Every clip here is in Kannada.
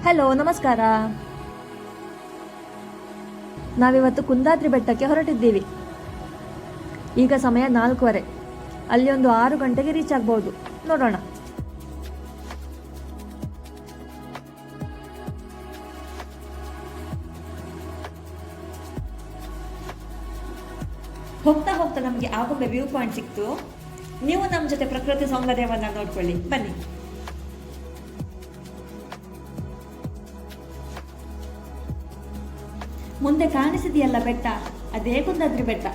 ಹಲೋ, ನಮಸ್ಕಾರ. ನಾವಿವತ್ತು ಕುಂದಾದ್ರಿ ಬೆಟ್ಟಕ್ಕೆ ಹೊರಟಿದ್ದೀವಿ. ಈಗ ಸಮಯ 4:15. ಅಲ್ಲಿ ಒಂದು 6 ಗಂಟೆಗೆ ರೀಚ್ ಆಗ್ಬೋದು. ನೋಡೋಣ. ಹೋಗ್ತಾ ಹೋಗ್ತಾ ನಮಗೆ ಆಗುಂಬೆ ವ್ಯೂ ಪಾಯಿಂಟ್ ಸಿಕ್ತು. ನೀವು ನಮ್ಮ ಜೊತೆ ಪ್ರಕೃತಿ ಸೌಂದರ್ಯವನ್ನ ನೋಡ್ಕೊಳ್ಳಿ, ಬನ್ನಿ. ಮುಂದೆ ಕಾಣಿಸಿದೆಯಲ್ಲ ಬೆಟ್ಟ, ಅದೇ ಕುಂದಾದ್ರಿ ಬೆಟ್ಟ.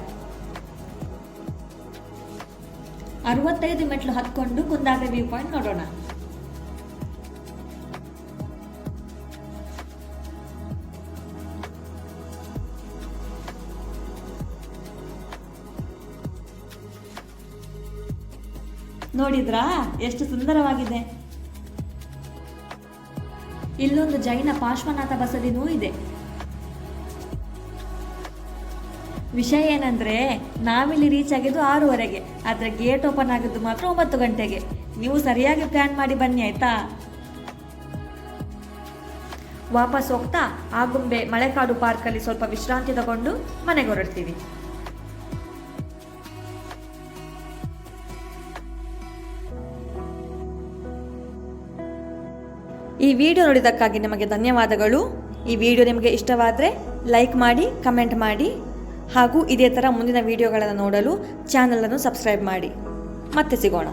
65 ಮೆಟ್ಲು ಹತ್ಕೊಂಡು ಕುಂದಾದ್ರಿ ವ್ಯೂ ಪಾಯಿಂಟ್ ನೋಡೋಣ. ನೋಡಿದ್ರಾ ಎಷ್ಟು ಸುಂದರವಾಗಿದೆ. ಇಲ್ಲೊಂದು ಜೈನ ಪಾರ್ಶ್ವನಾಥ ಬಸದಿನೂ ಇದೆ. ವಿಷಯ ಏನಂದ್ರೆ, ನಾವಿಲ್ಲಿ ರೀಚ್ ಆಗಿದ್ದು 6:15, ಆದ್ರೆ ಗೇಟ್ ಓಪನ್ ಆಗಿದ್ದು ಮಾತ್ರ 9 ಗಂಟೆಗೆ. ನೀವು ಸರಿಯಾಗಿ ಪ್ಲಾನ್ ಮಾಡಿ ಬನ್ನಿ, ಆಯ್ತಾ? ವಾಪಸ್ ಹೋಗ್ತಾ ಆಗುಂಬೆ ಮಳೆಕಾಡು ಪಾರ್ಕ್ ಅಲ್ಲಿ ಸ್ವಲ್ಪ ವಿಶ್ರಾಂತಿ ತಗೊಂಡು ಮನೆಗೆ ಹೊರಡ್ತೀವಿ. ಈ ವಿಡಿಯೋ ನೋಡಿದ್ದಕ್ಕಾಗಿ ನಿಮಗೆ ಧನ್ಯವಾದಗಳು. ಈ ವಿಡಿಯೋ ನಿಮಗೆ ಇಷ್ಟವಾದರೆ ಲೈಕ್ ಮಾಡಿ, ಕಮೆಂಟ್ ಮಾಡಿ, ಹಾಗೂ ಇದೇ ಥರ ಮುಂದಿನ ವಿಡಿಯೋಗಳನ್ನು ನೋಡಲು ಚಾನಲನ್ನು ಸಬ್ಸ್ಕ್ರೈಬ್ ಮಾಡಿ. ಮತ್ತೆ ಸಿಗೋಣ.